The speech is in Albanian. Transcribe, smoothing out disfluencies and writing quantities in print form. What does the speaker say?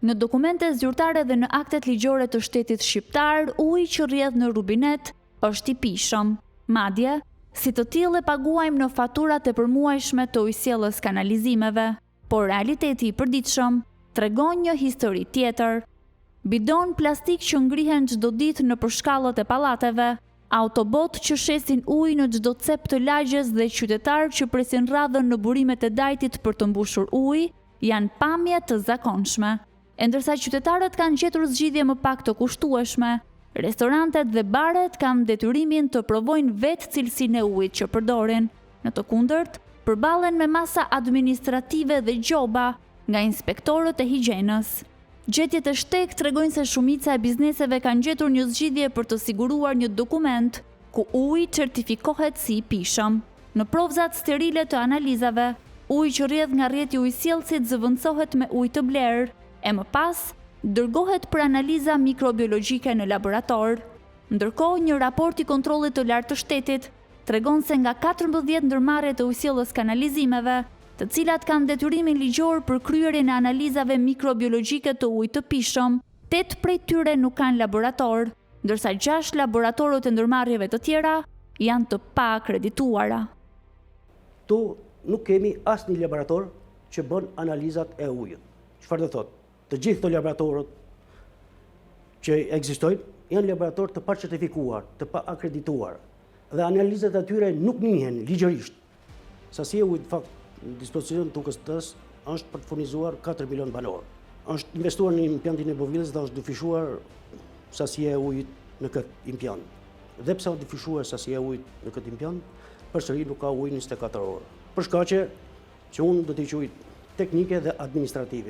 Në dokumente zyrtare dhe në aktet ligjore të shtetit shqiptar, uji që rrjedh në rubinet është i pishëm. Madje, si të tillë e paguajmë në faturat e përmuajshme të ujësjellës kanalizimeve, por realiteti i përditshëm tregon një histori tjetër. Bidon plastik që ngrihen çdo ditë në përshkallët e pallateve, autobot që shesin ujë në çdo cep të lagjes dhe qytetarë që presin radhën në burimet e dajtit për të mbushur ujë, janë pamje të zakonshme. E ndërsa qytetarët kanë gjetur zgjidhje më pak të kushtueshme, restorantet dhe baret kanë detyrimin të provojnë vetë cilësinë e ujit që përdorin. Në të kundërt, përballen me masa administrative dhe gjoba nga inspektorët e higjienës. Gjetjet e shteg tregojnë se shumica e bizneseve kanë gjetur një zgjidhje për të siguruar një dokument ku uji certifikohet si i pishëm. Në provzat sterile të analizave, uji që rrjedh nga rrjeti ujësjellësit zëvendësohet me ujë të blerë, e më pas dërgohet për analiza mikrobiologjike në laborator. Ndërkohë, një raport i kontrollit të lartë të shtetit tregon se nga 14 ndërmarrje të ujësjellës kanalizimeve, të cilat kanë detyrimin ligjor për kryerjen e analizave mikrobiologjike të ujit të pishëm, 8 prej tyre nuk kanë laborator, ndërsa 6 laboratorët e ndërmarrjeve të tjera janë të paakredituara. Tu nuk kemi asnjë laborator që bën analizat e ujit. Çfarë do thotë? Të gjithë këto laboratorët që ekzistojnë janë laboratorë të pacertifikuar, të paakredituar, dhe analizat e tyre nuk njihen ligjërisht. Sasia e ujit fakt në dispozicion të UKST-s është për të furnizuar 4 milion banor. Është investuar në impjantin e Bovilës dhe është dyfishuar sasia e ujit në këtë impjant. Dhe pse është dyfishuar sasia e ujit në këtë impjant, përsëri nuk ka ujë 24 orë. Për shkaqe që unë do t'i quaj teknike dhe administrative.